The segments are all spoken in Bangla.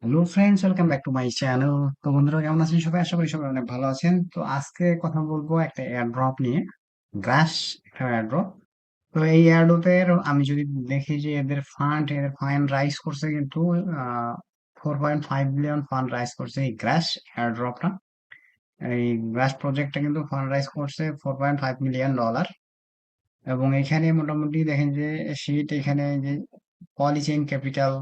Hello friends, welcome back to my channel. তো বন্ধুরা, কেমন আছেন সবাই? আশা করি সবাই অনেক ভালো আছেন। তো আজকে কথা বলবো একটা এয়ারড্রপ নিয়ে। গ্রাস একটা এয়ারড্রপ। তো এই এয়ারড্রপের আমি যদি দেখি যে এদের ফান্ড রাইজ করছে কিন্তু 4.5 বিলিয়ন ফান্ড রাইজ করছে এই গ্রাস এয়ারড্রপটা। এই গ্রাস প্রজেক্টটা কিন্তু ফান্ড রাইজ করছে $4.5 মিলিয়ন। এবং এখানে মোটামুটি দেখেন যে এখানে যে পলিচেইন ক্যাপিটাল,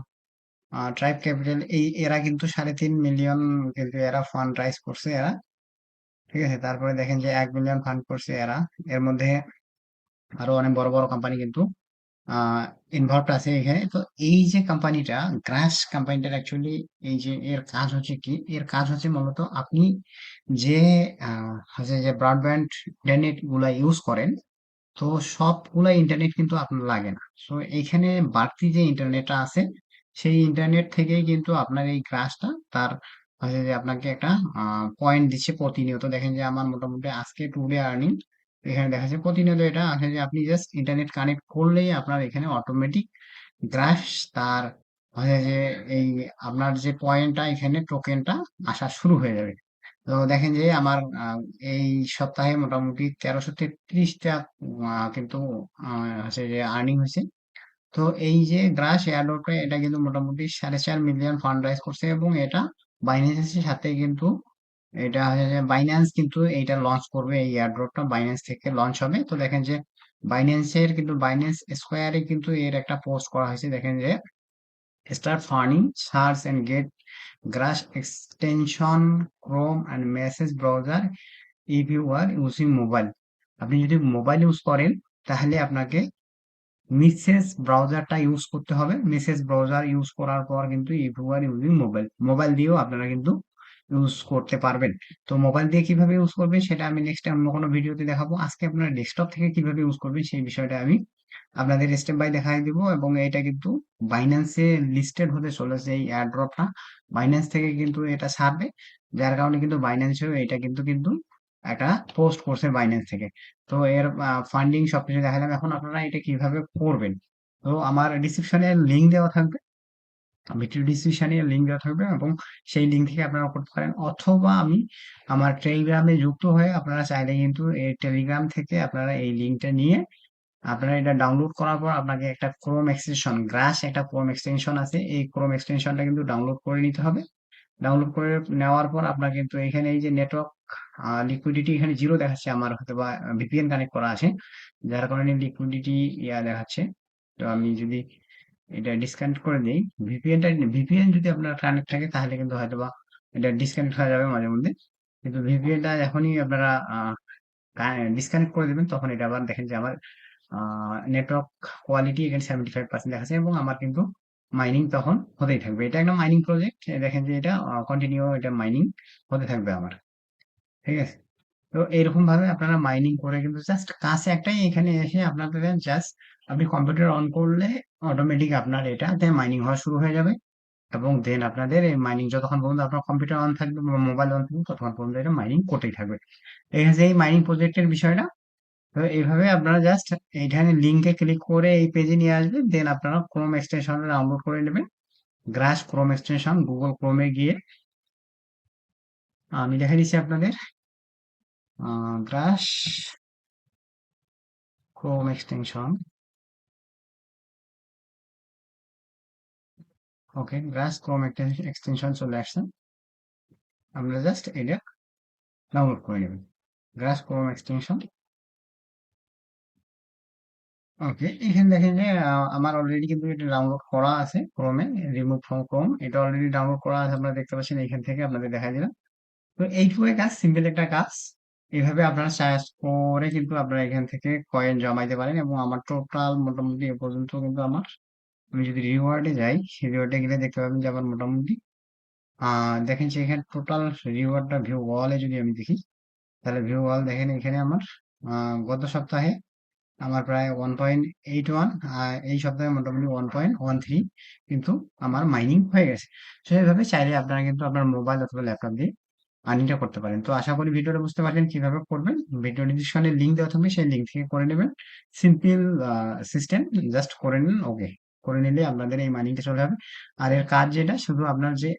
ট্রাইব ক্যাপিটাল, এরা কিন্তু 3.5 মিলিয়ন কিন্তু এরা ফান্ড রাইজ করছে এরা। ঠিক আছে, তারপরে দেখেন যে 1 মিলিয়ন ফান্ড করছে এরা। এর মধ্যে আরো অনেক বড় বড় কোম্পানি কিন্তু ইনভলভ আছে এখানে। তো এই যে কোম্পানিটা, গ্রাস কোম্পানিটার অ্যাকচুয়ালি এই যে এর কাজ হচ্ছে কি, এর কাজ হচ্ছে মূলত আপনি যে হচ্ছে যে ব্রডব্যান্ড ইন্টারনেট গুলা ইউজ করেন, তো সবগুলা ইন্টারনেট কিন্তু আপনার লাগে না। তো এইখানে বাড়তি যে ইন্টারনেটটা আছে, সেই ইন্টারনেট থেকেই কিন্তু আপনার এই ক্লাসটা তার হচ্ছে যে আপনাকে একটা পয়েন্ট দিচ্ছে প্রতিনিয়ত। দেখেন যে আমার মোটামুটি আজকে টুডে আর্নিং এখানে দেখা যাচ্ছে প্রতিনিয়ত। এটা আসলে যে আপনি জাস্ট ইন্টারনেট কানেক্ট করলেই আপনার এখানে অটোমেটিক গ্রাস তার হচ্ছে যে এই আপনার যে পয়েন্টটা এখানে টোকেনটা আসা শুরু হয়ে যাবে। তো দেখেন যে আমার এই সপ্তাহে মোটামুটি 1333টা কিন্তু হচ্ছে যে আর্নিং হয়েছে। তো এই যে গ্রাস এয়ারড্রপটা, এটা কিন্তু মোটামুটি 4.5 মিলিয়ন ফান্ড রাইজ করছে। এবং এটা বাইন্যান্সের সাথে কিন্তু এটা হচ্ছে যে বাইন্যান্স কিন্তু এইটা লঞ্চ করবে। এই এয়ারড্রপটা বাইন্যান্স থেকে লঞ্চ হবে। তো দেখেন যে বাইন্যান্সের কিন্তু বাইন্যান্স স্কোয়ারে কিন্তু এর একটা পোস্ট করা হয়েছে। দেখেন যে start farming, search and get Grass extension Chrome and message browser if you are using mobile. আপনি যদি মোবাইল ইউজ করেন তাহলে আপনাকে মেসেজ ব্রাউজারটা ইউজ করতে হবে। মেসেজ ব্রাউজার ইউজ করার পর কিন্তু if you are using mobile, mobile দিয়েও আপনারা কিন্তু ইউজ করতে পারবেন। তো মোবাইল দিয়ে কিভাবে ইউজ করবেন সেটা আমি নেক্সট অন্য কোনো ভিডিওতে দেখাবো। আজকে আপনারা ডেস্কটপ থেকে কিভাবে ইউজ করবেন সেই বিষয়টা আমি আপনাদের স্টেপ বাই দেখাই দিব। এবং এটা কিন্তু বাইন্যান্সে লিস্টেড হতে চলেছে এই এয়ারড্রপটা। বাইন্যান্স থেকে কিন্তু এটা ছাড়বে, যার কারণে কিন্তু বাইন্যান্সেও এটা কিন্তু কিন্তু একটা পোস্ট করছে বাইন্যান্স থেকে। তো এর ফান্ডিং সবকিছু দেখালাম। এখন আপনারা এটা কিভাবে করবেন, তো আমার ডিসক্রিপশনে লিঙ্ক দেওয়া থাকবে। ভিডিও ডিসক্রিপশনে লিঙ্ক দেওয়া থাকবে এবং সেই লিঙ্ক থেকে আপনারা করতে পারেন। অথবা আমি আমার টেলিগ্রামে যুক্ত হয়ে আপনারা চাইলে কিন্তু এই টেলিগ্রাম থেকে আপনারা এই লিঙ্কটা নিয়ে আপনারা এটা ডাউনলোড করার পর আপনাকে একটা ক্রোম এক্সটেনশন, গ্রাস একটা ক্রোম এক্সটেনশন আছে, এই ক্রোম এক্সটেনশনটা কিন্তু ডাউনলোড করে নিতে হবে। ডাউনলোড করে নেওয়ার পর আপনার কিন্তু এখানে এই যে নেটওয়ার্ক লিকুইডিটি এখানে জিরো দেখাচ্ছে, আমার হয়তো বা ভিপিএন কানেক্ট করা আছে, যার কারণে লিকুইডিটি দেখাচ্ছে। তো আমি যদি এটা ডিসকানেক্ট করে দিই, ভিপিএন যদি আপনার কানেক্ট থাকে তাহলে কিন্তু হয়তো বা এটা ডিসকানেক্ট হয়ে যাবে মাঝে মধ্যে। কিন্তু ভিপিএনটা যখনই আপনারা ডিসকানেক্ট করে দেবেন তখন এটা আবার দেখেন যে আমার নেটওয়ার্ক কোয়ালিটি এখানে 75% দেখাচ্ছে এবং আমার কিন্তু মাইনিং তখন হতেই থাকবে। এটা একটা মাইনিং প্রজেক্ট, দেখেন যে এটা কন্টিনিউ এটা মাইনিং হতে থাকবে আমার। ঠিক আছে, তো এরকম ভাবে আপনারা মাইনিং করে কিন্তু জাস্ট কাছে একটাই, এখানে এসে আপনাদের জাস্ট আপনি কম্পিউটার অন করলে অটোমেটিক আপনার এটাতে মাইনিং হওয়া শুরু হয়ে যাবে। এবং দেন আপনাদের এই মাইনিং যতক্ষণ পর্যন্ত আপনার কম্পিউটার অন থাকবে বা মোবাইল অন থাকবে ততক্ষণ পর্যন্ত এটা মাইনিং করতেই থাকবে। এই হচ্ছে এই মাইনিং প্রজেক্টের বিষয়টা। তো এইভাবে আপনারা জাস্ট এইখানে লিঙ্কে ক্লিক করে এই পেজে নিয়ে আসবেন। দেন আপনারা ক্রোম এক্সটেনশন ডাউনলোড করে নেবেন। গ্রাস ক্রোম এক্সটেনশন গুগল ক্রোমে গিয়ে আমি দেখা দিচ্ছি আপনাদের গ্রাস ক্রোম এক্সটেনশন। ওকে, গ্রাস ক্রোম এক্সটেনশন চলে আসছে। আপনারা জাস্ট এটা ডাউনলোড করে নেবেন, গ্রাস ক্রোম এক্সটেনশন। ওকে, এখানে দেখেন যে আমার অলরেডি কিন্তু এটা ডাউনলোড করা আছে ক্রোমে। রিমুভ ফ্রম ক্রোম, এটা অলরেডি ডাউনলোড করা আছে, আপনারা দেখতে পাচ্ছেন এখান থেকে আপনাদের দেখা দিলাম। তো এইটুকু কাজ, সিম্পল একটা কাজ। এইভাবে আপনারা সার্চ করে কিন্তু আপনারা এখান থেকে কয়েন জমাইতে পারেন। এবং আমার টোটাল মোটামুটি এ পর্যন্ত কিন্তু আমার, আমি যদি রিওয়ার্ডে যাই, রিওয়ার্ডে গেলে দেখতে পাবেন যে আমার মোটামুটি দেখেন যে এখানে টোটাল রিওয়ার্ডটা ভিউ ওয়ালে যদি আমি দেখি, তাহলে ভিউ ওয়াল দেখেন এখানে আমার গত সপ্তাহে আমার প্রায় 1.81, এই সপ্তাহে মোটামুটি 1.13 কিন্তু আমার মাইনিং হয়ে গেছে। তো এইভাবে চাইলে আপনারা কিন্তু আপনার মোবাইল অথবা ল্যাপটপ দিয়ে আর্নিংটা করতে পারেন। তো আশা করি ভিডিওটা বুঝতে পারলেন কিভাবে করবেন। ভিডিও ডিসক্রিপশনে লিঙ্ক দেওয়া থাকবে, সেই লিঙ্ক থেকে করে নেবেন। সিম্পল সিস্টেম, জাস্ট করে নিন। ওকে। করে নিলে আপনাদের এই মাইনিংটা চলে যাবে। আর এর কাজ যেটা শুধু আপনার যে